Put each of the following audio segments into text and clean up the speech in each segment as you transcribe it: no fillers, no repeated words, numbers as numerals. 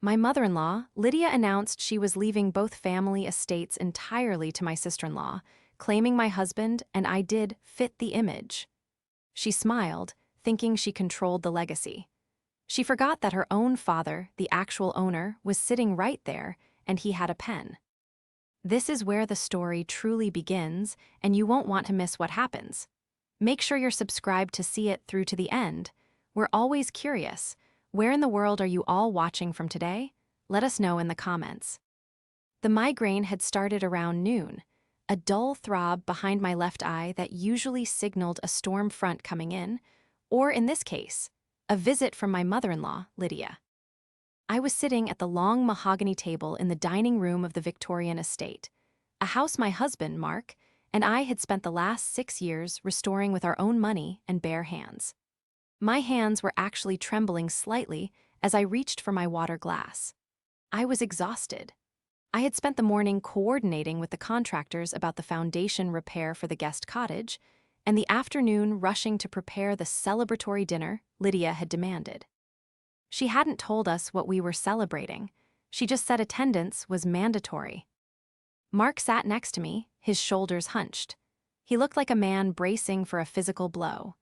My mother-in-law, Lydia, announced she was leaving both family estates entirely to my sister-in-law, claiming my husband and I did fit the image. She smiled, thinking she controlled the legacy. She forgot that her own father, the actual owner, was sitting right there, and he had a pen. This is where the story truly begins, and you won't want to miss what happens. Make sure you're subscribed to see it through to the end. We're always curious. Where in the world are you all watching from today? Let us know in the comments. The migraine had started around noon, a dull throb behind my left eye that usually signaled a storm front coming in, or in this case, a visit from my mother-in-law, Lydia. I was sitting at the long mahogany table in the dining room of the Victorian estate, a house my husband, Mark, and I had spent the last 6 years restoring with our own money and bare hands. My hands were actually trembling slightly as I reached for my water glass. I was exhausted. I had spent the morning coordinating with the contractors about the foundation repair for the guest cottage, and the afternoon rushing to prepare the celebratory dinner Lydia had demanded. She hadn't told us what we were celebrating. She just said attendance was mandatory. Mark sat next to me, his shoulders hunched. He looked like a man bracing for a physical blow.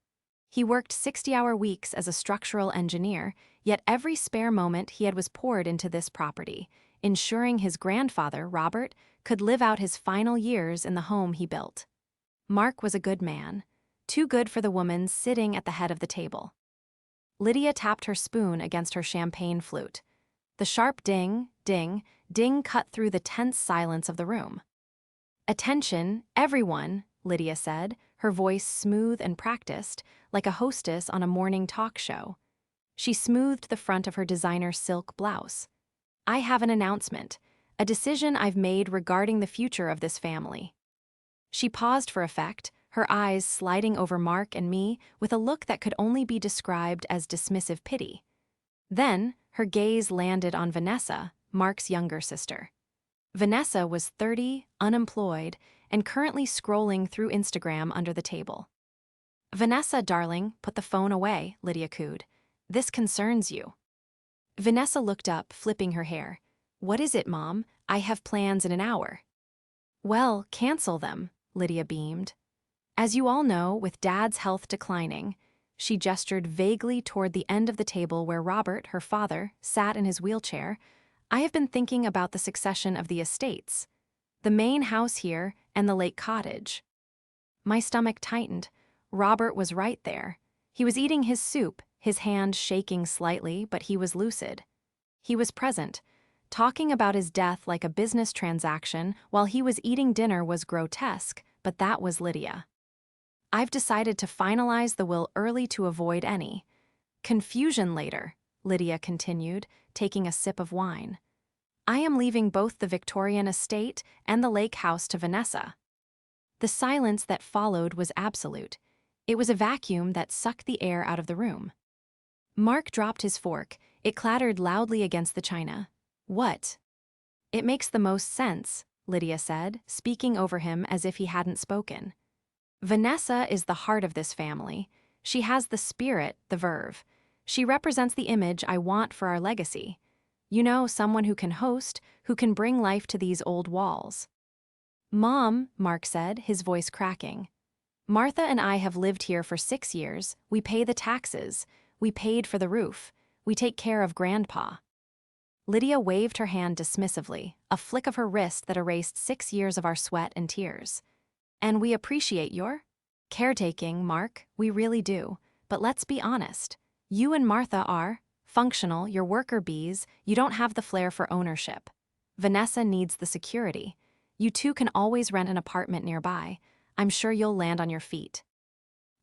He worked 60-hour weeks as a structural engineer, yet every spare moment he had was poured into this property, ensuring his grandfather, Robert, could live out his final years in the home he built. Mark was a good man, too good for the woman sitting at the head of the table. Lydia tapped her spoon against her champagne flute. The sharp ding, ding, ding cut through the tense silence of the room. "Attention, everyone," Lydia said, her voice smooth and practiced, like a hostess on a morning talk show. She smoothed the front of her designer silk blouse. "I have an announcement, a decision I've made regarding the future of this family." She paused for effect, her eyes sliding over Mark and me with a look that could only be described as dismissive pity. Then, her gaze landed on Vanessa, Mark's younger sister. Vanessa was 30, unemployed, and currently scrolling through Instagram under the table. "Vanessa, darling, put the phone away," Lydia cooed. "This concerns you." Vanessa looked up, flipping her hair. "What is it, Mom? I have plans in an hour." "Well, cancel them," Lydia beamed. "As you all know, with Dad's health declining," she gestured vaguely toward the end of the table where Robert, her father, sat in his wheelchair, "I have been thinking about the succession of the estates. The main house here and the lake cottage." My stomach tightened. Robert was right there. He was eating his soup, his hand shaking slightly, but he was lucid. He was present. Talking about his death like a business transaction while he was eating dinner was grotesque, but that was Lydia. "I've decided to finalize the will early to avoid any confusion later," Lydia continued, taking a sip of wine. "I am leaving both the Victorian estate and the lake house to Vanessa." The silence that followed was absolute. It was a vacuum that sucked the air out of the room. Mark dropped his fork. It clattered loudly against the china. "What?" "It makes the most sense," Lydia said, speaking over him as if he hadn't spoken. "Vanessa is the heart of this family. She has the spirit, the verve. She represents the image I want for our legacy. You know, someone who can host, who can bring life to these old walls." "Mom," Mark said, his voice cracking. "Martha and I have lived here for 6 years. We pay the taxes. We paid for the roof. We take care of Grandpa." Lydia waved her hand dismissively, a flick of her wrist that erased 6 years of our sweat and tears. "And we appreciate your caretaking, Mark, we really do. But let's be honest. You and Martha are functional, you're worker bees, you don't have the flair for ownership. Vanessa needs the security. You two can always rent an apartment nearby. I'm sure you'll land on your feet."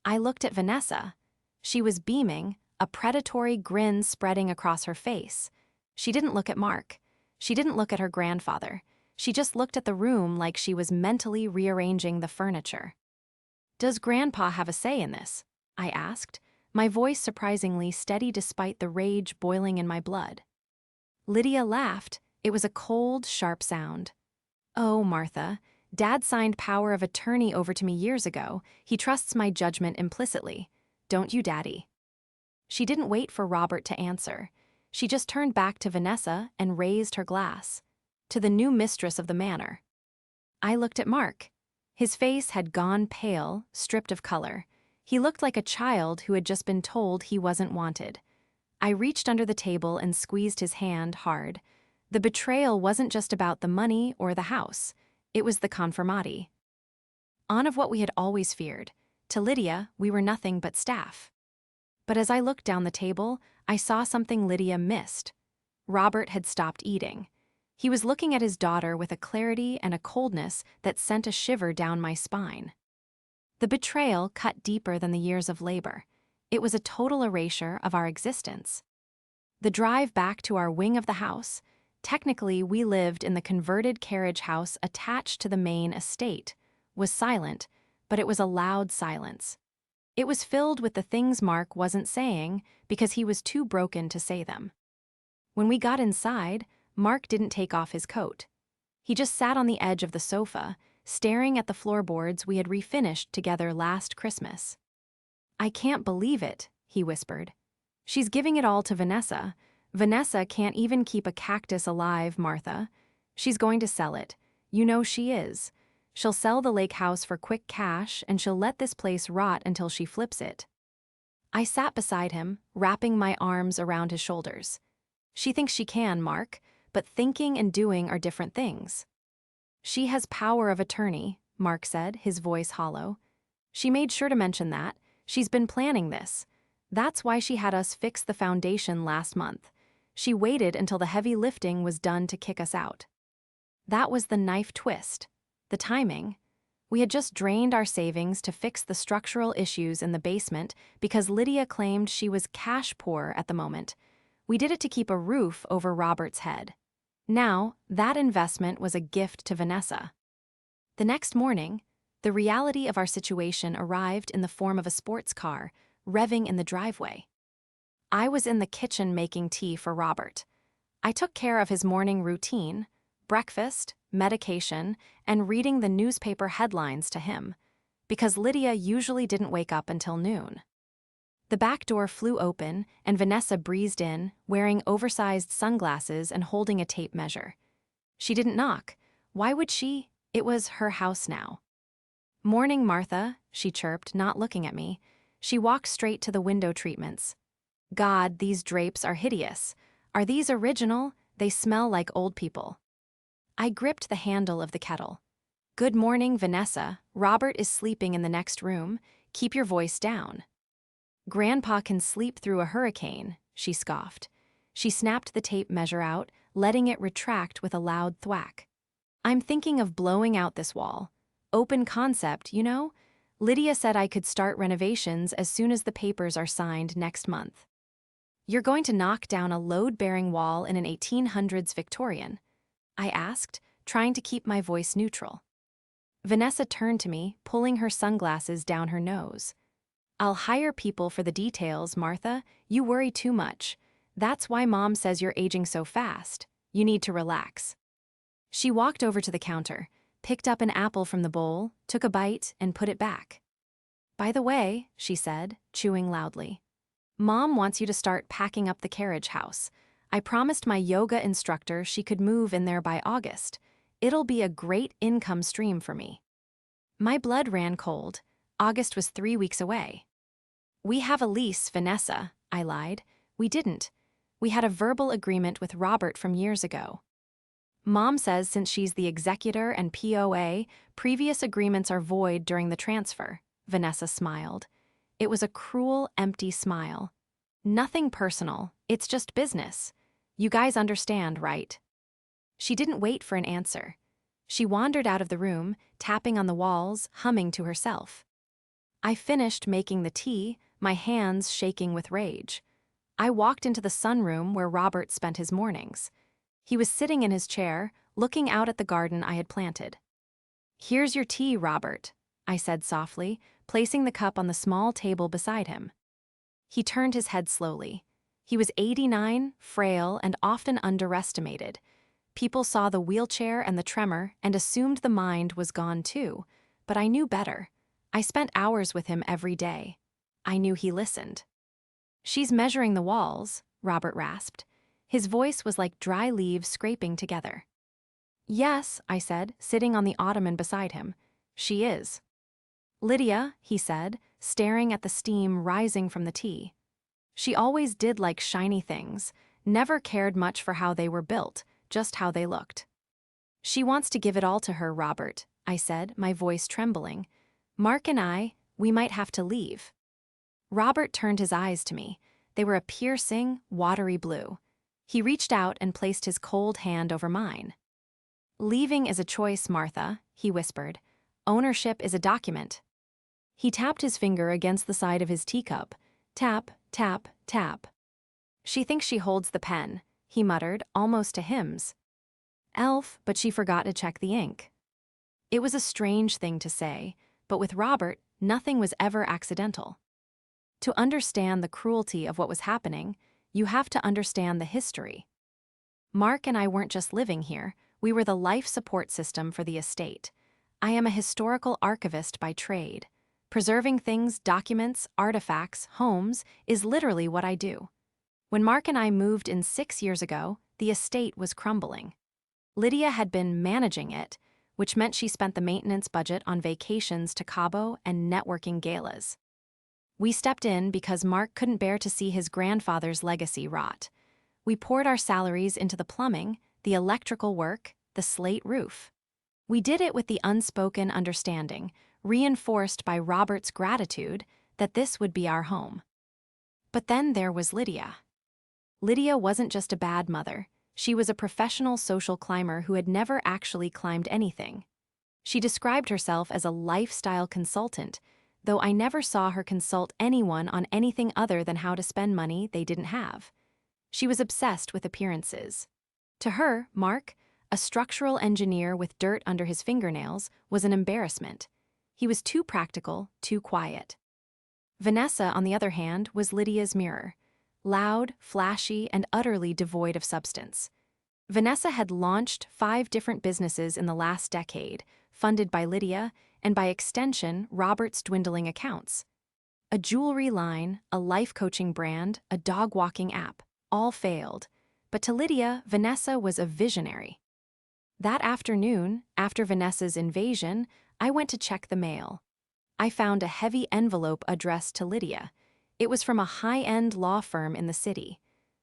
I looked at Vanessa. She was beaming, a predatory grin spreading across her face. She didn't look at Mark. She didn't look at her grandfather. She just looked at the room like she was mentally rearranging the furniture. "Does Grandpa have a say in this?" I asked, my voice surprisingly steady despite the rage boiling in my blood. Lydia laughed. It was a cold, sharp sound. "Oh, Martha, Dad signed power of attorney over to me years ago. He trusts my judgment implicitly. Don't you, Daddy?" She didn't wait for Robert to answer. She just turned back to Vanessa and raised her glass. To the new mistress of the manor. I looked at Mark. His face had gone pale, stripped of color. He looked like a child who had just been told he wasn't wanted. I reached under the table and squeezed his hand hard. The betrayal wasn't just about the money or the house. It was the confirmati. On of what we had always feared. To Lydia, we were nothing but staff. But as I looked down the table, I saw something Lydia missed. Robert had stopped eating. He was looking at his daughter with a clarity and a coldness that sent a shiver down my spine. The betrayal cut deeper than the years of labor. It was a total erasure of our existence. The drive back to our wing of the house, technically we lived in the converted carriage house attached to the main estate, was silent, but it was a loud silence. It was filled with the things Mark wasn't saying because he was too broken to say them. When we got inside, Mark didn't take off his coat. He just sat on the edge of the sofa, staring at the floorboards we had refinished together last Christmas. "I can't believe it," he whispered. "She's giving it all to Vanessa. Vanessa can't even keep a cactus alive, Martha. She's going to sell it. You know she is. She'll sell the lake house for quick cash and she'll let this place rot until she flips it." I sat beside him, wrapping my arms around his shoulders. "She thinks she can, Mark, but thinking and doing are different things." "She has power of attorney," Mark said, his voice hollow. "She made sure to mention that. She's been planning this. That's why she had us fix the foundation last month. She waited until the heavy lifting was done to kick us out." That was the knife twist. The timing. We had just drained our savings to fix the structural issues in the basement because Lydia claimed she was cash poor at the moment. We did it to keep a roof over Robert's head. Now, that investment was a gift to Vanessa. The next morning, the reality of our situation arrived in the form of a sports car, revving in the driveway. I was in the kitchen making tea for Robert. I took care of his morning routine, breakfast, medication, and reading the newspaper headlines to him, because Lydia usually didn't wake up until noon. The back door flew open, and Vanessa breezed in, wearing oversized sunglasses and holding a tape measure. She didn't knock. Why would she? It was her house now. "Morning, Martha," she chirped, not looking at me. She walked straight to the window treatments. "God, these drapes are hideous. Are these original? They smell like old people." I gripped the handle of the kettle. "Good morning, Vanessa. Robert is sleeping in the next room. Keep your voice down." "Grandpa can sleep through a hurricane," she scoffed. She snapped the tape measure out, letting it retract with a loud thwack. "I'm thinking of blowing out this wall. Open concept, you know? Lydia said I could start renovations as soon as the papers are signed next month." "You're going to knock down a load-bearing wall in an 1800s Victorian?" I asked, trying to keep my voice neutral. Vanessa turned to me, pulling her sunglasses down her nose. "I'll hire people for the details, Martha. You worry too much. That's why Mom says you're aging so fast. You need to relax." She walked over to the counter, picked up an apple from the bowl, took a bite, and put it back. "By the way," she said, chewing loudly, "Mom wants you to start packing up the carriage house. I promised my yoga instructor she could move in there by August. It'll be a great income stream for me." My blood ran cold. August was 3 weeks away. "We have a lease, Vanessa," I lied. "We didn't. We had a verbal agreement with Robert from years ago." "Mom says since she's the executor and POA, previous agreements are void during the transfer," Vanessa smiled. It was a cruel, empty smile. "Nothing personal, it's just business. You guys understand, right?" She didn't wait for an answer. She wandered out of the room, tapping on the walls, humming to herself. I finished making the tea, my hands shaking with rage. I walked into the sunroom where Robert spent his mornings. He was sitting in his chair, looking out at the garden I had planted. "Here's your tea, Robert," I said softly, placing the cup on the small table beside him. He turned his head slowly. He was 89, frail, and often underestimated. People saw the wheelchair and the tremor and assumed the mind was gone too, but I knew better. I spent hours with him every day. I knew he listened. "She's measuring the walls," Robert rasped. His voice was like dry leaves scraping together. Yes, I said, sitting on the ottoman beside him. She is. Lydia, he said, staring at the steam rising from the tea. She always did like shiny things, never cared much for how they were built, just how they looked. She wants to give it all to her, Robert, I said, my voice trembling. Mark and we might have to leave. Robert turned his eyes to me. They were a piercing, watery blue. He reached out and placed his cold hand over mine. Leaving is a choice, Martha, he whispered. Ownership is a document. He tapped his finger against the side of his teacup. Tap, tap, tap. She thinks she holds the pen, he muttered, almost to hymns. Elf, but she forgot to check the ink. It was a strange thing to say, but with Robert, nothing was ever accidental. To understand the cruelty of what was happening, you have to understand the history. Mark and I weren't just living here, we were the life support system for the estate. I am a historical archivist by trade. Preserving things, documents, artifacts, homes, is literally what I do. When Mark and I moved in 6 years ago, the estate was crumbling. Lydia had been managing it, which meant she spent the maintenance budget on vacations to Cabo and networking galas. We stepped in because Mark couldn't bear to see his grandfather's legacy rot. We poured our salaries into the plumbing, the electrical work, the slate roof. We did it with the unspoken understanding, reinforced by Robert's gratitude, that this would be our home. But then there was Lydia. Lydia wasn't just a bad mother. She was a professional social climber who had never actually climbed anything. She described herself as a lifestyle consultant, though I never saw her consult anyone on anything other than how to spend money they didn't have. She was obsessed with appearances. To her, Mark, a structural engineer with dirt under his fingernails, was an embarrassment. He was too practical, too quiet. Vanessa, on the other hand, was Lydia's mirror. Loud, flashy, and utterly devoid of substance. Vanessa had launched 5 different businesses in the last decade, funded by Lydia, and by extension, Robert's dwindling accounts. A jewelry line, a life coaching brand, a dog walking app, all failed. But to Lydia, Vanessa was a visionary. That afternoon, after Vanessa's invasion, I went to check the mail. I found a heavy envelope addressed to Lydia. It was from a high-end law firm in the city.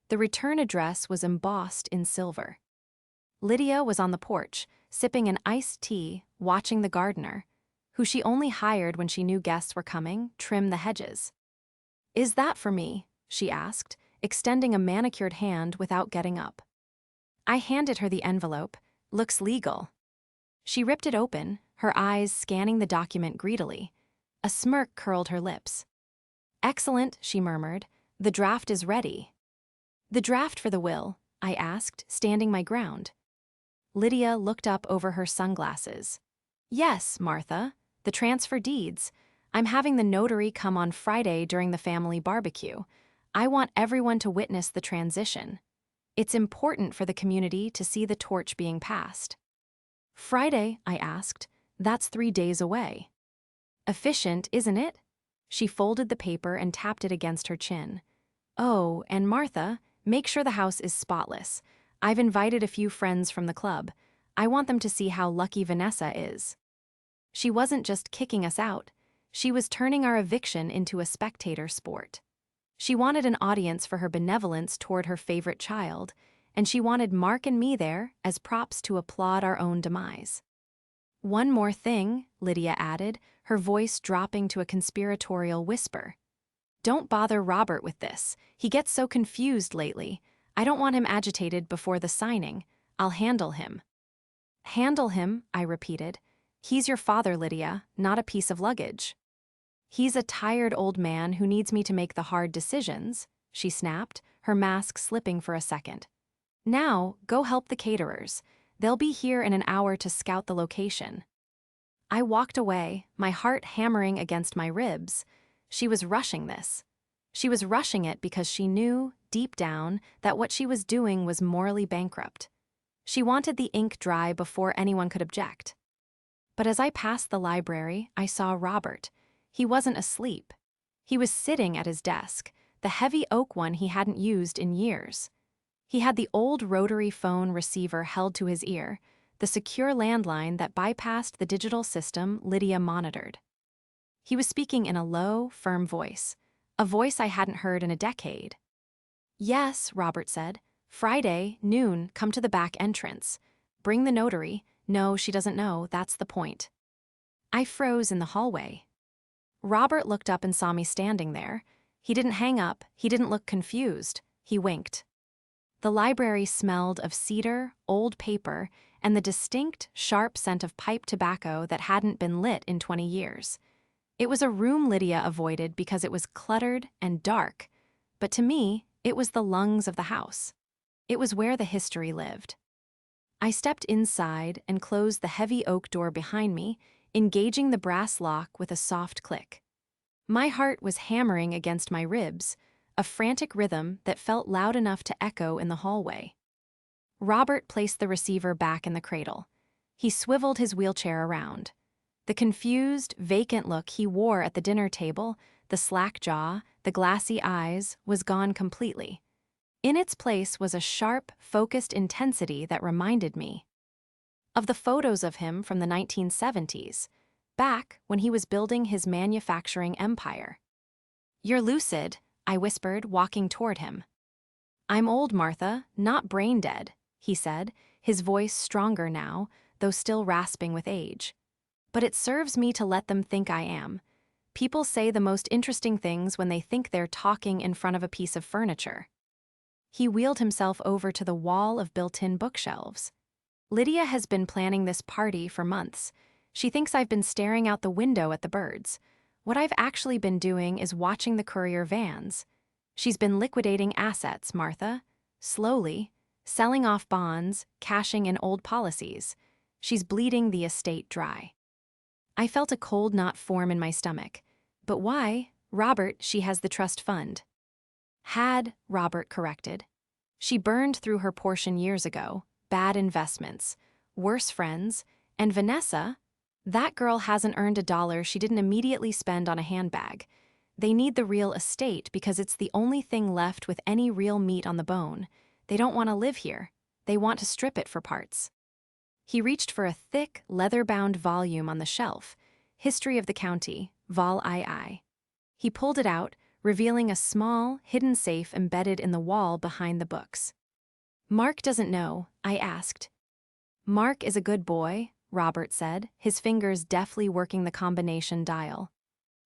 The return address was embossed in silver. Lydia was on the porch, sipping an iced tea, watching the gardener, who she only hired when she knew guests were coming, trim the hedges. Is that for me? She asked, extending a manicured hand without getting up. I handed her the envelope. Looks legal. She ripped it open, her eyes scanning the document greedily. A smirk curled her lips. Excellent, she murmured. The draft is ready. The draft for the will? I asked, standing my ground. Lydia looked up over her sunglasses. Yes, Martha, the transfer deeds. I'm having the notary come on Friday during the family barbecue. I want everyone to witness the transition. It's important for the community to see the torch being passed. Friday, I asked. That's 3 days away. Efficient, isn't it? She folded the paper and tapped it against her chin. Oh, and Martha, make sure the house is spotless. I've invited a few friends from the club. I want them to see how lucky Vanessa is. She wasn't just kicking us out. She was turning our eviction into a spectator sport. She wanted an audience for her benevolence toward her favorite child, and she wanted Mark and me there as props to applaud our own demise. One more thing, Lydia added, her voice dropping to a conspiratorial whisper. Don't bother Robert with this. He gets so confused lately. I don't want him agitated before the signing. I'll handle him. Handle him, I repeated. He's your father, Lydia, not a piece of luggage. He's a tired old man who needs me to make the hard decisions, she snapped, her mask slipping for a second. Now, go help the caterers. They'll be here in an hour to scout the location. I walked away, my heart hammering against my ribs. She was rushing this. She was rushing it because she knew, deep down, that what she was doing was morally bankrupt. She wanted the ink dry before anyone could object. But as I passed the library, I saw Robert. He wasn't asleep. He was sitting at his desk, the heavy oak one he hadn't used in years. He had the old rotary phone receiver held to his ear, the secure landline that bypassed the digital system Lydia monitored. He was speaking in a low, firm voice, a voice I hadn't heard in a decade. "Yes," Robert said. "Friday, noon, come to the back entrance. Bring the notary. No, she doesn't know, that's the point." I froze in the hallway. Robert looked up and saw me standing there. He didn't hang up, he didn't look confused, he winked. The library smelled of cedar, old paper, and the distinct, sharp scent of pipe tobacco that hadn't been lit in 20 years. It was a room Lydia avoided because it was cluttered and dark, but to me, it was the lungs of the house. It was where the history lived. I stepped inside and closed the heavy oak door behind me, engaging the brass lock with a soft click. My heart was hammering against my ribs, a frantic rhythm that felt loud enough to echo in the hallway. Robert placed the receiver back in the cradle. He swiveled his wheelchair around. The confused, vacant look he wore at the dinner table, the slack jaw, the glassy eyes, was gone completely. In its place was a sharp, focused intensity that reminded me of the photos of him from the 1970s, back when he was building his manufacturing empire. "You're lucid," I whispered, walking toward him. "I'm old, Martha, not brain dead," he said, his voice stronger now, though still rasping with age. "But it serves me to let them think I am. People say the most interesting things when they think they're talking in front of a piece of furniture." He wheeled himself over to the wall of built-in bookshelves. "Lydia has been planning this party for months. She thinks I've been staring out the window at the birds. What I've actually been doing is watching the courier vans. She's been liquidating assets, Martha. Slowly. Selling off bonds, cashing in old policies. She's bleeding the estate dry." I felt a cold knot form in my stomach. "But why? Robert, she has the trust fund." "Had," Robert corrected. "She burned through her portion years ago. Bad investments. Worse friends. And Vanessa? That girl hasn't earned a dollar she didn't immediately spend on a handbag. They need the real estate because it's the only thing left with any real meat on the bone. They don't want to live here. They want to strip it for parts." He reached for a thick, leather-bound volume on the shelf, History of the County, Vol II. He pulled it out, revealing a small, hidden safe embedded in the wall behind the books. "Mark doesn't know," I asked. "Mark is a good boy," Robert said, his fingers deftly working the combination dial.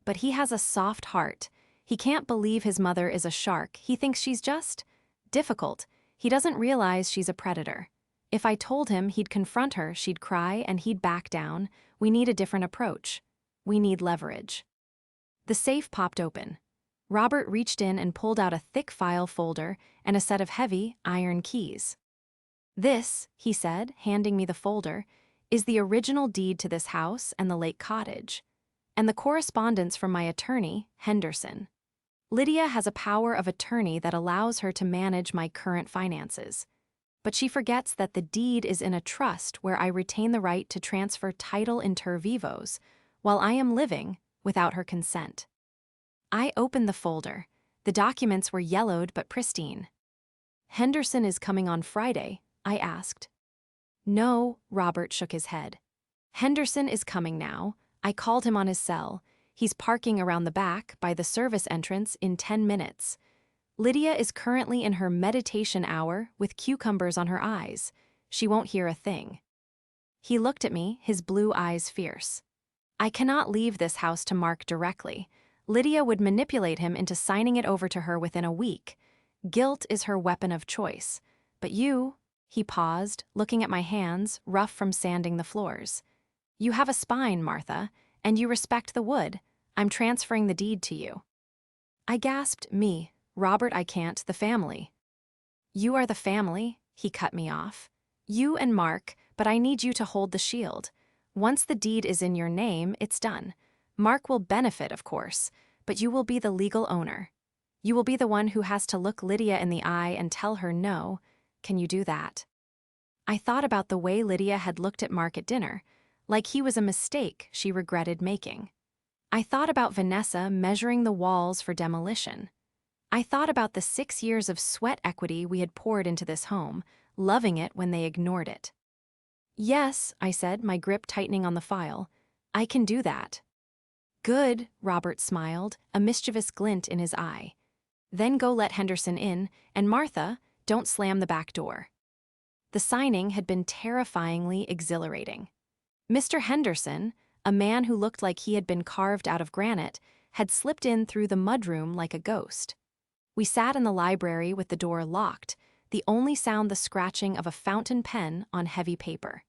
"But he has a soft heart. He can't believe his mother is a shark. He thinks she's just difficult. He doesn't realize she's a predator. If I told him he'd confront her, she'd cry and he'd back down. We need a different approach. We need leverage." The safe popped open. Robert reached in and pulled out a thick file folder and a set of heavy, iron keys. "This," he said, handing me the folder, "is the original deed to this house and the lake cottage, and the correspondence from my attorney, Henderson. Lydia has a power of attorney that allows her to manage my current finances. But she forgets that the deed is in a trust where I retain the right to transfer title inter vivos, while I am living, without her consent." I opened the folder. The documents were yellowed but pristine. "Henderson is coming on Friday?" I asked. "No," Robert shook his head. "Henderson is coming now. I called him on his cell. He's parking around the back, by the service entrance, in 10 minutes. Lydia is currently in her meditation hour with cucumbers on her eyes. She won't hear a thing." He looked at me, his blue eyes fierce. "I cannot leave this house to Mark directly. Lydia would manipulate him into signing it over to her within a week. Guilt is her weapon of choice. But you," he paused, looking at my hands, rough from sanding the floors. "You have a spine, Martha, and you respect the wood. I'm transferring the deed to you." I gasped, "Me, Robert, I can't, the family." "You are the family," he cut me off. "You and Mark, but I need you to hold the shield. Once the deed is in your name, it's done. Mark will benefit, of course, but you will be the legal owner. You will be the one who has to look Lydia in the eye and tell her no. Can you do that?" I thought about the way Lydia had looked at Mark at dinner, like he was a mistake she regretted making. I thought about Vanessa measuring the walls for demolition. I thought about the 6 years of sweat equity we had poured into this home, loving it when they ignored it. Yes, I said, my grip tightening on the file. I can do that. Good, Robert smiled, a mischievous glint in his eye. Then go let Henderson in, and Martha, don't slam the back door. The signing had been terrifyingly exhilarating. Mr. Henderson, a man who looked like he had been carved out of granite, had slipped in through the mudroom like a ghost. We sat in the library with the door locked, the only sound the scratching of a fountain pen on heavy paper.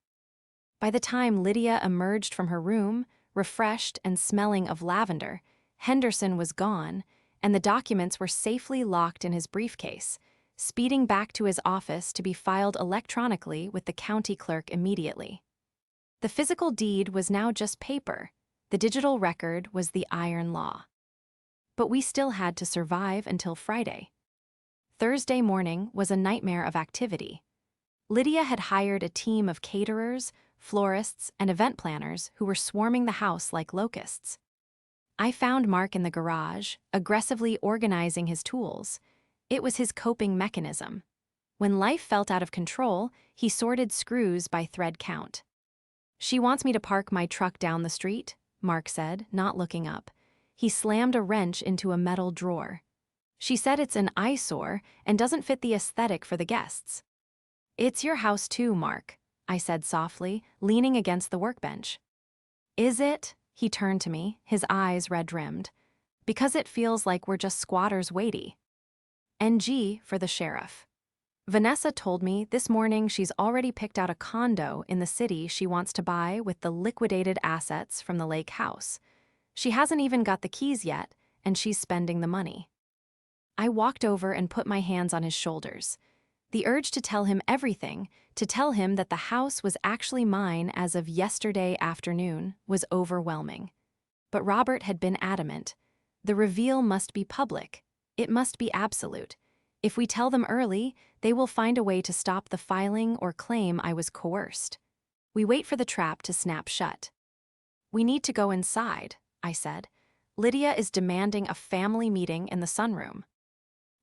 By the time Lydia emerged from her room, refreshed and smelling of lavender, Henderson was gone, and the documents were safely locked in his briefcase, speeding back to his office to be filed electronically with the county clerk immediately. The physical deed was now just paper. The digital record was the iron law. But we still had to survive until Friday. Thursday morning was a nightmare of activity. Lydia had hired a team of caterers, florists, and event planners who were swarming the house like locusts. I found Mark in the garage, aggressively organizing his tools. It was his coping mechanism. When life felt out of control, he sorted screws by thread count. She wants me to park my truck down the street, Mark said, not looking up. He slammed a wrench into a metal drawer. She said it's an eyesore and doesn't fit the aesthetic for the guests. It's your house too, Mark, I said softly, leaning against the workbench. Is it? He turned to me, his eyes red-rimmed. Because it feels like we're just squatters waity. NG for the sheriff. Vanessa told me this morning she's already picked out a condo in the city she wants to buy with the liquidated assets from the lake house. She hasn't even got the keys yet, and she's spending the money. I walked over and put my hands on his shoulders. The urge to tell him everything, to tell him that the house was actually mine as of yesterday afternoon, was overwhelming. But Robert had been adamant. The reveal must be public. It must be absolute. If we tell them early, they will find a way to stop the filing or claim I was coerced. We wait for the trap to snap shut. We need to go inside, I said. Lydia is demanding a family meeting in the sunroom.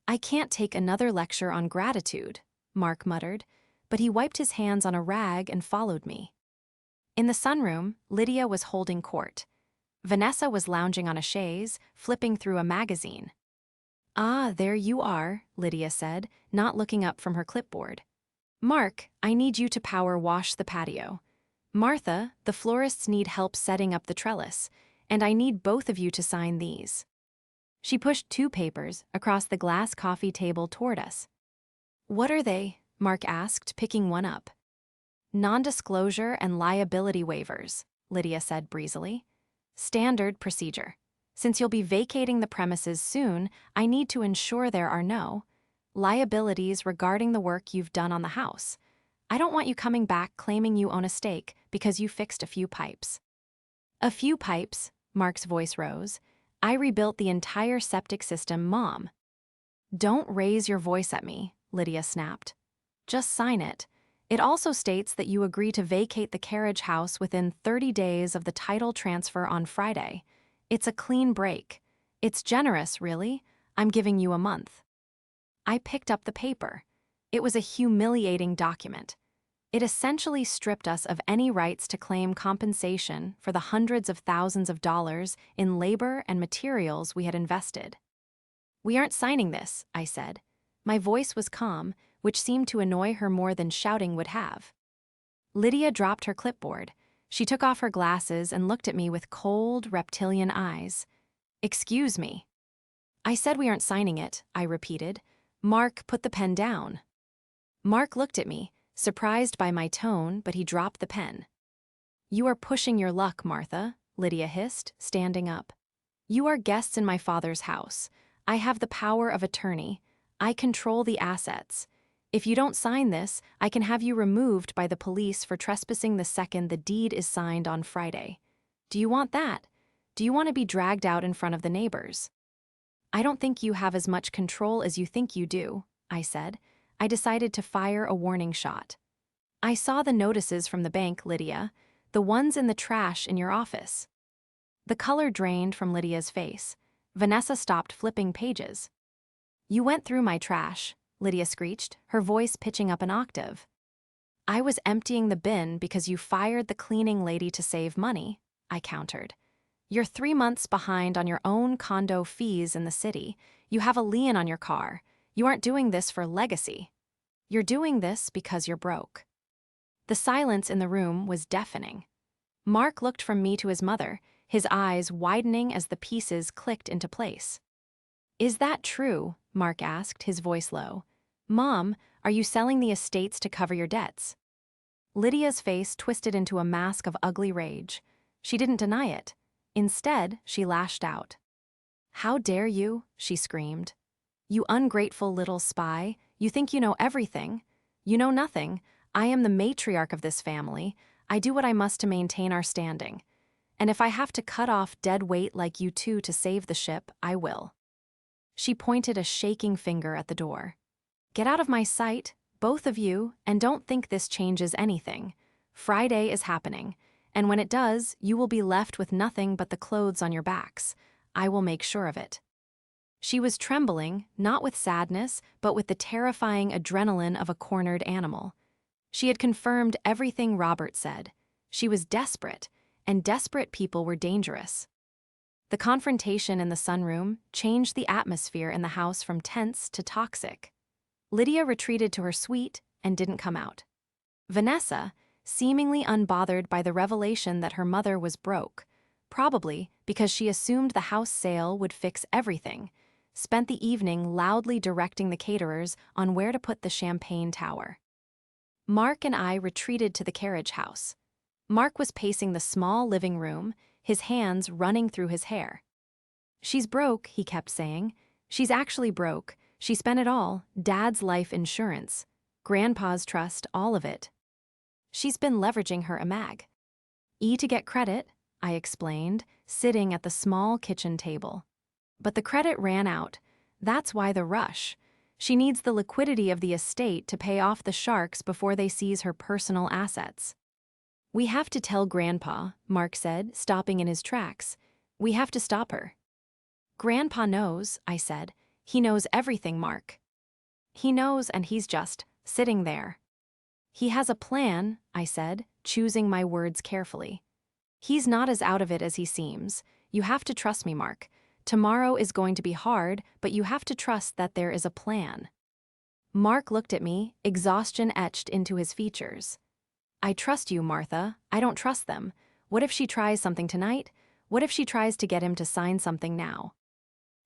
I can't take another lecture on gratitude, Mark muttered, but he wiped his hands on a rag and followed me. In the sunroom, Lydia was holding court. Vanessa was lounging on a chaise, flipping through a magazine. Ah, there you are, Lydia said, not looking up from her clipboard. Mark, I need you to power wash the patio. Martha, the florists need help setting up the trellis, and I need both of you to sign these. She pushed 2 papers across the glass coffee table toward us. What are they? Mark asked, picking one up. Non-disclosure and liability waivers, Lydia said breezily. Standard procedure. Since you'll be vacating the premises soon, I need to ensure there are no liabilities regarding the work you've done on the house. I don't want you coming back claiming you own a stake because you fixed a few pipes. A few pipes, Mark's voice rose. I rebuilt the entire septic system, Mom. Don't raise your voice at me, Lydia snapped. Just sign it. It also states that you agree to vacate the carriage house within 30 days of the title transfer on Friday. It's a clean break. It's generous, really. I'm giving you a month. I picked up the paper. It was a humiliating document. It essentially stripped us of any rights to claim compensation for the hundreds of thousands of dollars in labor and materials we had invested. We aren't signing this, I said. My voice was calm, which seemed to annoy her more than shouting would have. Lydia dropped her clipboard. She took off her glasses and looked at me with cold, reptilian eyes. Excuse me. I said we aren't signing it, I repeated. Mark, put the pen down. Mark looked at me, surprised by my tone, but he dropped the pen. You are pushing your luck, Martha, Lydia hissed, standing up. You are guests in my father's house. I have the power of attorney. I control the assets. If you don't sign this, I can have you removed by the police for trespassing the second the deed is signed on Friday. Do you want that? Do you want to be dragged out in front of the neighbors? I don't think you have as much control as you think you do, I said. I decided to fire a warning shot. I saw the notices from the bank, Lydia, the ones in the trash in your office. The color drained from Lydia's face. Vanessa stopped flipping pages. You went through my trash, Lydia screeched, her voice pitching up an octave. I was emptying the bin because you fired the cleaning lady to save money, I countered. You're 3 months behind on your own condo fees in the city. You have a lien on your car. You aren't doing this for legacy. You're doing this because you're broke. The silence in the room was deafening. Mark looked from me to his mother, his eyes widening as the pieces clicked into place. Is that true? Mark asked, his voice low. Mom, are you selling the estates to cover your debts? Lydia's face twisted into a mask of ugly rage. She didn't deny it. Instead, she lashed out. How dare you? She screamed. You ungrateful little spy. You think you know everything. You know nothing. I am the matriarch of this family. I do what I must to maintain our standing. And if I have to cut off dead weight like you two to save the ship, I will. She pointed a shaking finger at the door. Get out of my sight, both of you, and don't think this changes anything. Friday is happening, and when it does, you will be left with nothing but the clothes on your backs. I will make sure of it. She was trembling, not with sadness, but with the terrifying adrenaline of a cornered animal. She had confirmed everything Robert said. She was desperate, and desperate people were dangerous. The confrontation in the sunroom changed the atmosphere in the house from tense to toxic. Lydia retreated to her suite and didn't come out. Vanessa, seemingly unbothered by the revelation that her mother was broke, probably because she assumed the house sale would fix everything, spent the evening loudly directing the caterers on where to put the champagne tower. Mark and I retreated to the carriage house. Mark was pacing the small living room, his hands running through his hair. She's broke, he kept saying. She's actually broke. She spent it all, Dad's life insurance, Grandpa's trust, all of it. She's been leveraging her EMAG. To get credit, I explained, sitting at the small kitchen table. But the credit ran out. That's why the rush. She needs the liquidity of the estate to pay off the sharks before they seize her personal assets. We have to tell Grandpa, Mark said, stopping in his tracks. We have to stop her. Grandpa knows, I said. He knows everything, Mark. He knows, and he's just sitting there. He has a plan, I said, choosing my words carefully. He's not as out of it as he seems. You have to trust me, Mark. Tomorrow is going to be hard, but you have to trust that there is a plan. Mark looked at me, exhaustion etched into his features. I trust you, Martha. I don't trust them. What if she tries something tonight? What if she tries to get him to sign something now?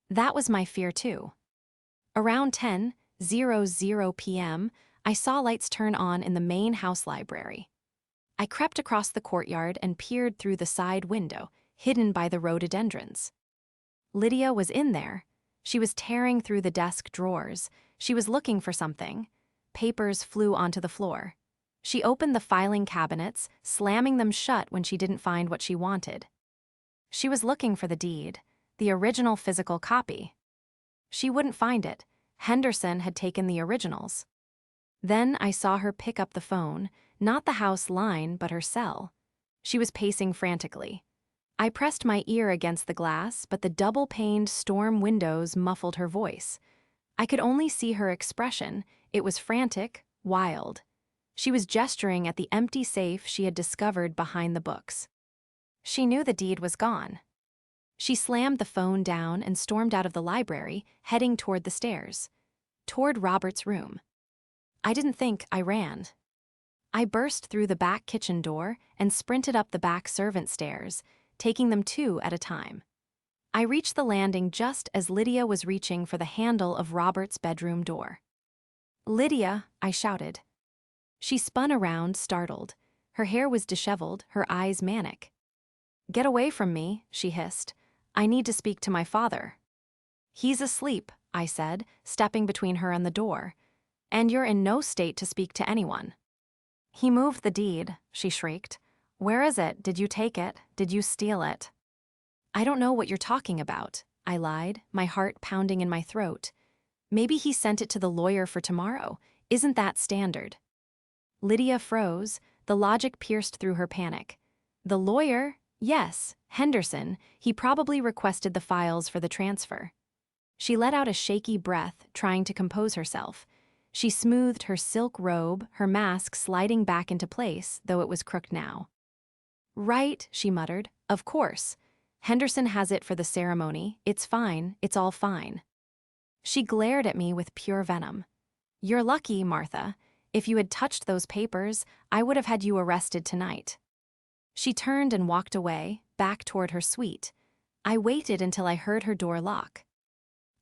That was my fear too. Around 10:00 p.m., I saw lights turn on in the main house library. I crept across the courtyard and peered through the side window, hidden by the rhododendrons. Lydia was in there. She was tearing through the desk drawers. She was looking for something. Papers flew onto the floor. She opened the filing cabinets, slamming them shut when she didn't find what she wanted. She was looking for the deed, the original physical copy. She wouldn't find it. Henderson had taken the originals. Then I saw her pick up the phone, not the house line, but her cell. She was pacing frantically. I pressed my ear against the glass, but the double-paned storm windows muffled her voice. I could only see her expression. It was frantic, wild. She was gesturing at the empty safe she had discovered behind the books. She knew the deed was gone. She slammed the phone down and stormed out of the library, heading toward the stairs. Toward Robert's room. I didn't think, I ran. I burst through the back kitchen door and sprinted up the back servant stairs, taking them 2 at a time. I reached the landing just as Lydia was reaching for the handle of Robert's bedroom door. Lydia, I shouted. She spun around, startled. Her hair was disheveled, her eyes manic. Get away from me, she hissed. I need to speak to my father. He's asleep, I said, stepping between her and the door. And you're in no state to speak to anyone. He moved the deed, she shrieked. Where is it? Did you take it? Did you steal it? I don't know what you're talking about, I lied, my heart pounding in my throat. Maybe he sent it to the lawyer for tomorrow. Isn't that standard? Lydia froze, the logic pierced through her panic. The lawyer? Yes, Henderson. He probably requested the files for the transfer. She let out a shaky breath, trying to compose herself. She smoothed her silk robe, her mask sliding back into place, though it was crooked now. "Right," she muttered. "Of course. Henderson has it for the ceremony. It's fine, it's all fine." She glared at me with pure venom. "You're lucky, Martha. If you had touched those papers, I would have had you arrested tonight." She turned and walked away, back toward her suite. I waited until I heard her door lock.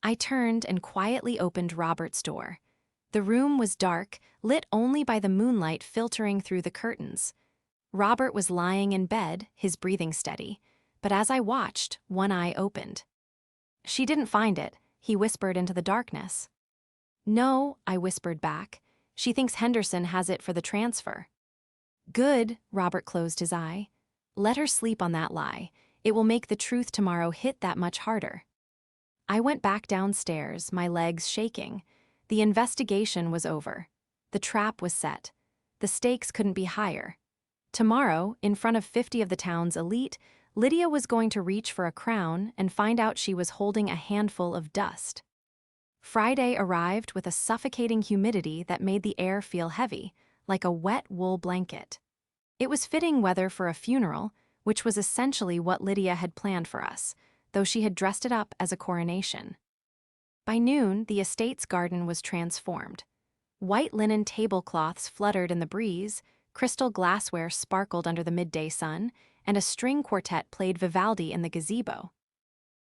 I turned and quietly opened Robert's door. The room was dark, lit only by the moonlight filtering through the curtains. Robert was lying in bed, his breathing steady, but as I watched, one eye opened. "She didn't find it," he whispered into the darkness. "No," I whispered back. "She thinks Henderson has it for the transfer." "Good," Robert closed his eye. "Let her sleep on that lie. It will make the truth tomorrow hit that much harder." I went back downstairs, my legs shaking. The investigation was over. The trap was set. The stakes couldn't be higher. Tomorrow, in front of 50 of the town's elite, Lydia was going to reach for a crown and find out she was holding a handful of dust. Friday arrived with a suffocating humidity that made the air feel heavy, like a wet wool blanket. It was fitting weather for a funeral, which was essentially what Lydia had planned for us, though she had dressed it up as a coronation. By noon, the estate's garden was transformed. White linen tablecloths fluttered in the breeze, crystal glassware sparkled under the midday sun, and a string quartet played Vivaldi in the gazebo.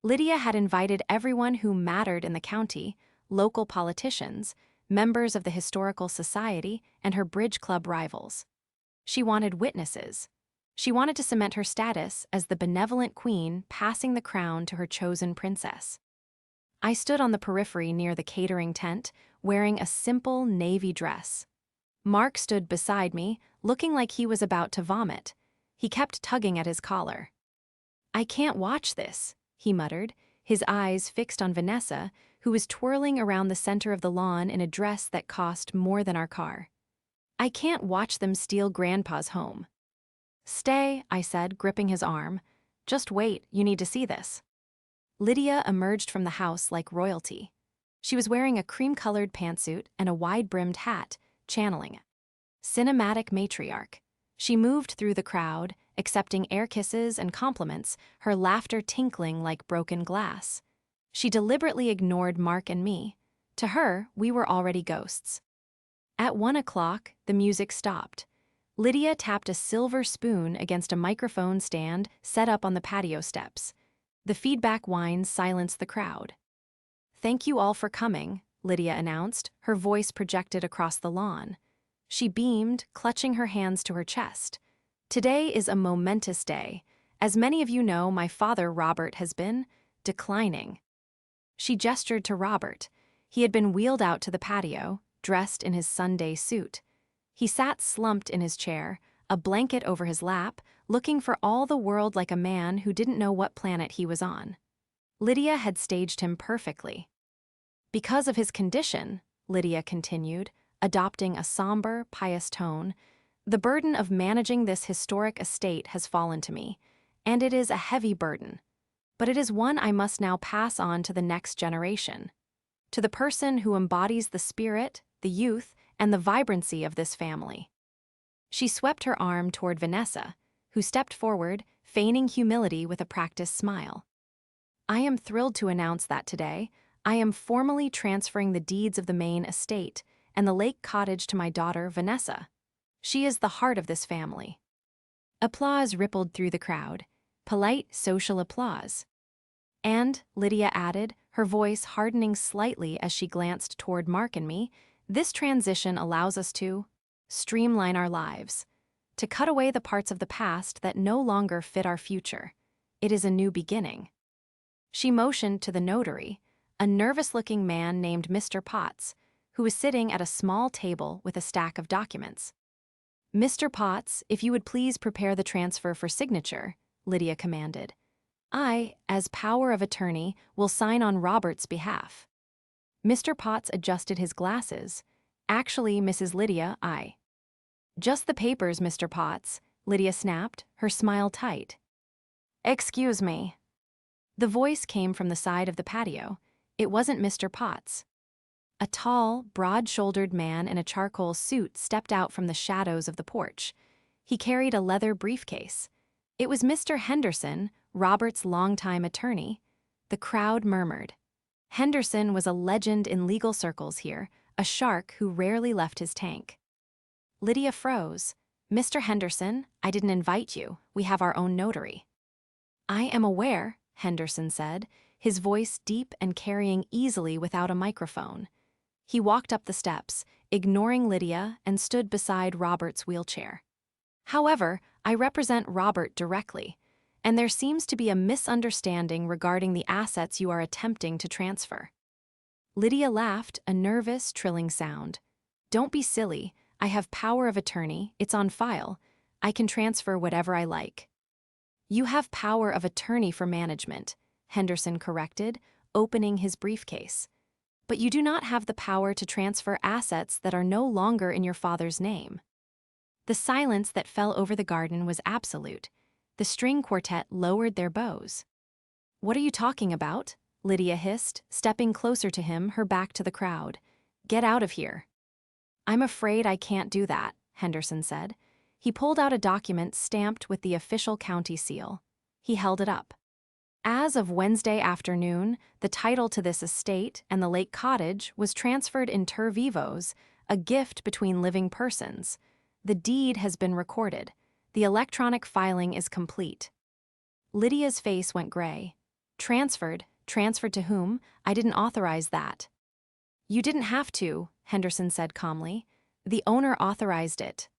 Lydia had invited everyone who mattered in the county, local politicians, members of the Historical Society, and her bridge club rivals. She wanted witnesses. She wanted to cement her status as the benevolent queen passing the crown to her chosen princess. I stood on the periphery near the catering tent, wearing a simple navy dress. Mark stood beside me, looking like he was about to vomit. He kept tugging at his collar. "I can't watch this," he muttered, his eyes fixed on Vanessa, who was twirling around the center of the lawn in a dress that cost more than our car. "I can't watch them steal Grandpa's home." "Stay," I said, gripping his arm. "Just wait, you need to see this." Lydia emerged from the house like royalty. She was wearing a cream-colored pantsuit and a wide-brimmed hat, channeling it. Cinematic matriarch. She moved through the crowd, accepting air kisses and compliments, her laughter tinkling like broken glass. She deliberately ignored Mark and me. To her, we were already ghosts. At 1 o'clock, the music stopped. Lydia tapped a silver spoon against a microphone stand set up on the patio steps. The feedback whines silenced the crowd. "Thank you all for coming," Lydia announced, her voice projected across the lawn. She beamed, clutching her hands to her chest. "Today is a momentous day. As many of you know, my father, Robert, has been declining." She gestured to Robert. He had been wheeled out to the patio, dressed in his Sunday suit. He sat slumped in his chair, a blanket over his lap, looking for all the world like a man who didn't know what planet he was on. Lydia had staged him perfectly. "Because of his condition," Lydia continued, adopting a somber, pious tone, "the burden of managing this historic estate has fallen to me, and it is a heavy burden. But it is one I must now pass on to the next generation, to the person who embodies the spirit, the youth, and the vibrancy of this family." She swept her arm toward Vanessa, who stepped forward, feigning humility with a practiced smile. "I am thrilled to announce that today, I am formally transferring the deeds of the main estate and the lake cottage to my daughter, Vanessa. She is the heart of this family." Applause rippled through the crowd, polite social applause. "And," Lydia added, her voice hardening slightly as she glanced toward Mark and me, "this transition allows us to streamline our lives, to cut away the parts of the past that no longer fit our future. It is a new beginning." She motioned to the notary, a nervous-looking man named Mr. Potts, who was sitting at a small table with a stack of documents. "Mr. Potts, if you would please prepare the transfer for signature," Lydia commanded. "I, as power of attorney, will sign on Robert's behalf." Mr. Potts adjusted his glasses. "Actually, Mrs. Lydia, I—" "Just the papers, Mr. Potts," Lydia snapped, her smile tight. "Excuse me." The voice came from the side of the patio. It wasn't Mr. Potts. A tall, broad-shouldered man in a charcoal suit stepped out from the shadows of the porch. He carried a leather briefcase. It was Mr. Henderson, Robert's longtime attorney. The crowd murmured. Henderson was a legend in legal circles here, a shark who rarely left his tank. Lydia froze. "Mr. Henderson, I didn't invite you. We have our own notary." "I am aware," Henderson said, his voice deep and carrying easily without a microphone. He walked up the steps, ignoring Lydia, and stood beside Robert's wheelchair. "However, I represent Robert directly, and there seems to be a misunderstanding regarding the assets you are attempting to transfer." Lydia laughed, a nervous, trilling sound. "Don't be silly. I have power of attorney. It's on file. I can transfer whatever I like." "You have power of attorney for management," Henderson corrected, opening his briefcase. "But you do not have the power to transfer assets that are no longer in your father's name." The silence that fell over the garden was absolute. The string quartet lowered their bows. "What are you talking about?" Lydia hissed, stepping closer to him, her back to the crowd. "Get out of here." "I'm afraid I can't do that," Henderson said. He pulled out a document stamped with the official county seal. He held it up. "As of Wednesday afternoon, the title to this estate and the lake cottage was transferred inter vivos, a gift between living persons. The deed has been recorded. The electronic filing is complete." Lydia's face went gray. "Transferred? Transferred to whom? I didn't authorize that." "You didn't have to," Henderson said calmly. "The owner authorized it."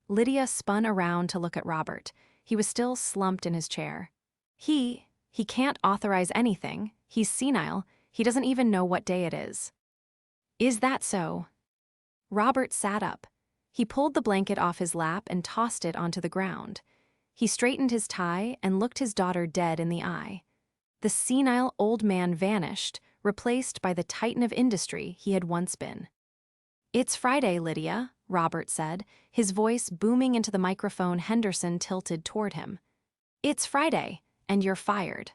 Lydia spun around to look at Robert. He was still slumped in his chair. He can't authorize anything. He's senile. He doesn't even know what day it is." "Is that so?" Robert sat up. He pulled the blanket off his lap and tossed it onto the ground. He straightened his tie and looked his daughter dead in the eye. The senile old man vanished, replaced by the titan of industry he had once been. "It's Friday, Lydia," Robert said, his voice booming into the microphone Henderson tilted toward him. "It's Friday, and you're fired."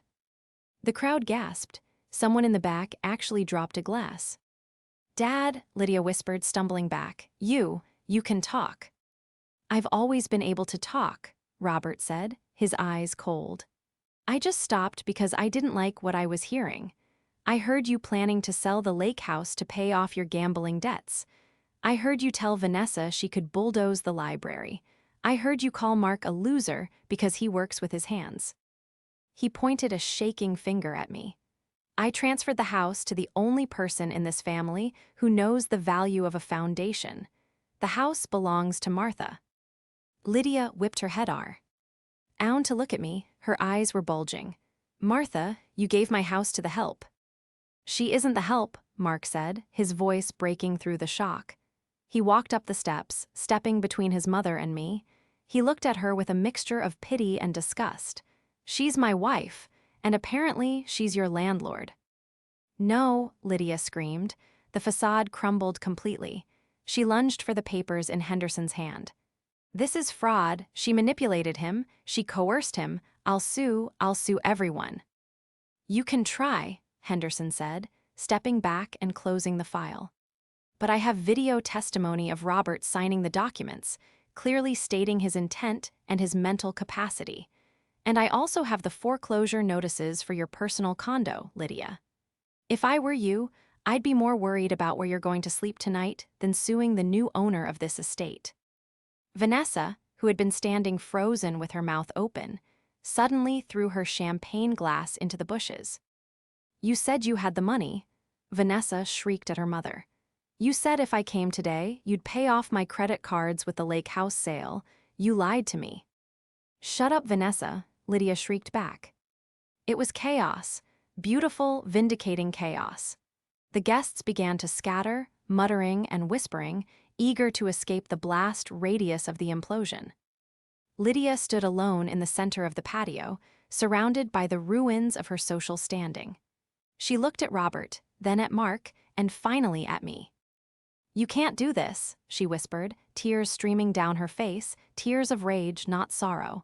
The crowd gasped. Someone in the back actually dropped a glass. "Dad," Lydia whispered, stumbling back, you can talk." "I've always been able to talk," Robert said, his eyes cold. "I just stopped because I didn't like what I was hearing. I heard you planning to sell the lake house to pay off your gambling debts. I heard you tell Vanessa she could bulldoze the library. I heard you call Mark a loser because he works with his hands." He pointed a shaking finger at me. "I transferred the house to the only person in this family who knows the value of a foundation. The house belongs to Martha." Lydia whipped her head around to look at me, her eyes were bulging. "Martha, you gave my house to the help." "She isn't the help," Mark said, his voice breaking through the shock. He walked up the steps, stepping between his mother and me. He looked at her with a mixture of pity and disgust. "She's my wife, and apparently she's your landlord." "No," Lydia screamed. The facade crumbled completely. She lunged for the papers in Henderson's hand. "This is fraud. She manipulated him. She coerced him. I'll sue everyone." "You can try," Henderson said, stepping back and closing the file. "But I have video testimony of Robert signing the documents, clearly stating his intent and his mental capacity. And I also have the foreclosure notices for your personal condo, Lydia. If I were you, I'd be more worried about where you're going to sleep tonight than suing the new owner of this estate." Vanessa, who had been standing frozen with her mouth open, suddenly threw her champagne glass into the bushes. "You said you had the money," Vanessa shrieked at her mother. "You said if I came today, you'd pay off my credit cards with the lake house sale. You lied to me." "Shut up, Vanessa," Lydia shrieked back. It was chaos, beautiful, vindicating chaos. The guests began to scatter, muttering and whispering, eager to escape the blast radius of the implosion. Lydia stood alone in the center of the patio, surrounded by the ruins of her social standing. She looked at Robert, then at Mark, and finally at me. "You can't do this," she whispered, tears streaming down her face, tears of rage, not sorrow.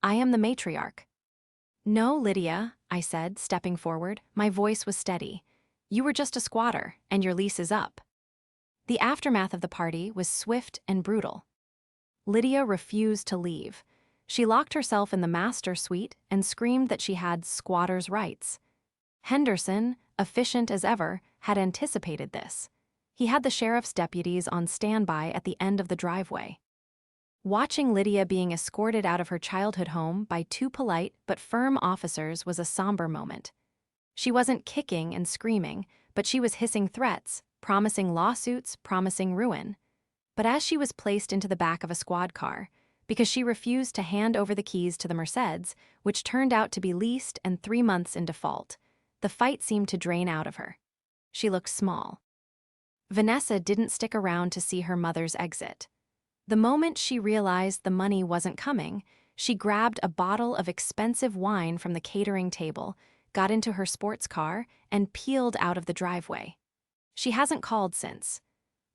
"I am the matriarch." "No, Lydia," I said, stepping forward. My voice was steady. You were just a squatter, and your lease is up. The aftermath of the party was swift and brutal. Lydia refused to leave. She locked herself in the master suite and screamed that she had squatter's rights. Henderson, efficient as ever, had anticipated this. He had the sheriff's deputies on standby at the end of the driveway. Watching Lydia being escorted out of her childhood home by two polite but firm officers was a somber moment. She wasn't kicking and screaming, but she was hissing threats, promising lawsuits, promising ruin. But as she was placed into the back of a squad car, because she refused to hand over the keys to the Mercedes, which turned out to be leased and 3 months in default, the fight seemed to drain out of her. She looked small. Vanessa didn't stick around to see her mother's exit. The moment she realized the money wasn't coming, she grabbed a bottle of expensive wine from the catering table, got into her sports car, and peeled out of the driveway. She hasn't called since.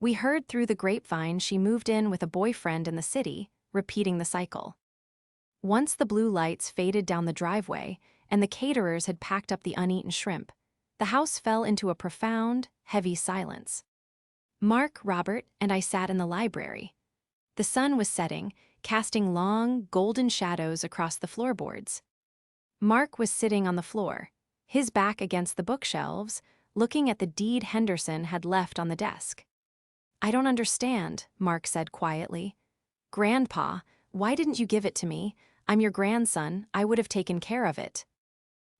We heard through the grapevine she moved in with a boyfriend in the city, repeating the cycle. Once the blue lights faded down the driveway and the caterers had packed up the uneaten shrimp, the house fell into a profound, heavy silence. Mark, Robert, and I sat in the library. The sun was setting, casting long, golden shadows across the floorboards. Mark was sitting on the floor, his back against the bookshelves, looking at the deed Henderson had left on the desk. "I don't understand," Mark said quietly. "Grandpa, why didn't you give it to me? I'm your grandson, I would have taken care of it."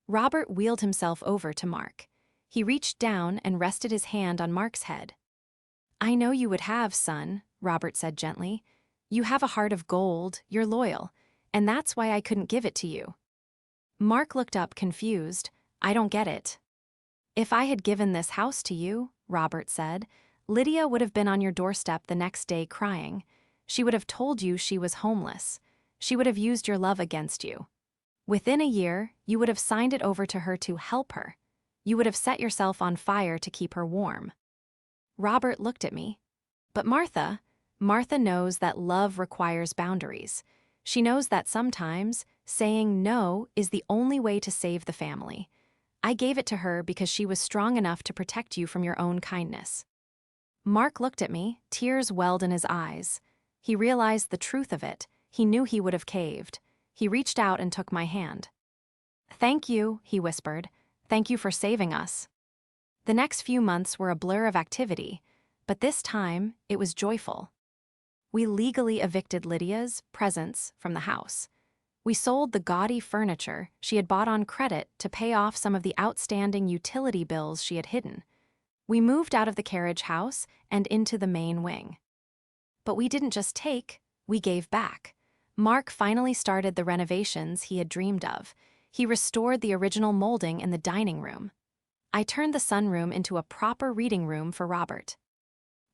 Robert wheeled himself over to Mark. He reached down and rested his hand on Mark's head. "I know you would have, son," Robert said gently. "You have a heart of gold, you're loyal, and that's why I couldn't give it to you." Mark looked up confused. "I don't get it." "If I had given this house to you," Robert said, "Lydia would have been on your doorstep the next day crying. She would have told you she was homeless. She would have used your love against you. Within a year, you would have signed it over to her to help her. You would have set yourself on fire to keep her warm." Robert looked at me. "But Martha knows that love requires boundaries. She knows that sometimes saying no is the only way to save the family. I gave it to her because she was strong enough to protect you from your own kindness." Mark looked at me, tears welled in his eyes. He realized the truth of it. He knew he would have caved. He reached out and took my hand. "Thank you," he whispered. "Thank you for saving us." The next few months were a blur of activity, but this time it was joyful. We legally evicted Lydia's presence from the house. We sold the gaudy furniture she had bought on credit to pay off some of the outstanding utility bills she had hidden. We moved out of the carriage house and into the main wing. But we didn't just take, we gave back. Mark finally started the renovations he had dreamed of. He restored the original molding in the dining room. I turned the sunroom into a proper reading room for Robert.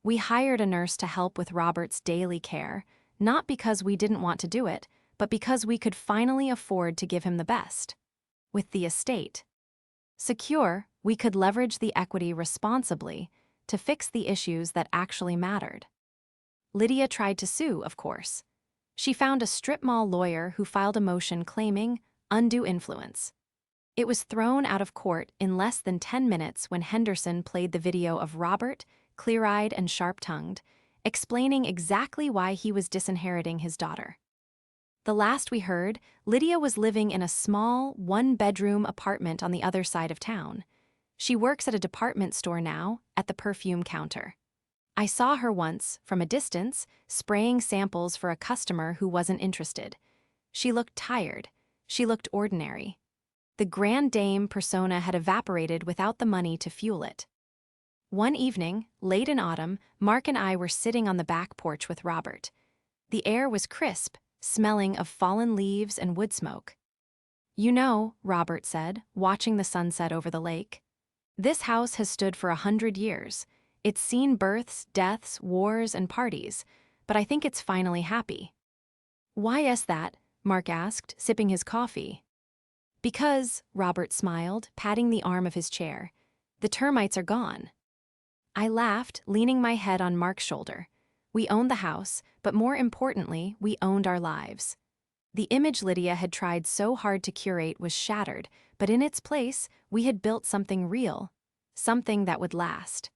We hired a nurse to help with Robert's daily care, not because we didn't want to do it, but because we could finally afford to give him the best. With the estate secure, we could leverage the equity responsibly to fix the issues that actually mattered. Lydia tried to sue, of course. She found a strip mall lawyer who filed a motion claiming undue influence. It was thrown out of court in less than 10 minutes when Henderson played the video of Robert, clear-eyed and sharp-tongued, explaining exactly why he was disinheriting his daughter. The last we heard, Lydia was living in a small, one-bedroom apartment on the other side of town. She works at a department store now, at the perfume counter. I saw her once, from a distance, spraying samples for a customer who wasn't interested. She looked tired. She looked ordinary. The grand dame persona had evaporated without the money to fuel it. One evening, late in autumn, Mark and I were sitting on the back porch with Robert. The air was crisp, smelling of fallen leaves and wood smoke. "You know," Robert said, watching the sunset over the lake, "this house has stood for 100 years. It's seen births, deaths, wars, and parties, but I think it's finally happy." "Why is that?" Mark asked, sipping his coffee. "Because," Robert smiled, patting the arm of his chair, "the termites are gone." I laughed, leaning my head on Mark's shoulder. We owned the house, but more importantly, we owned our lives. The image Lydia had tried so hard to curate was shattered, but in its place, we had built something real. something that would last.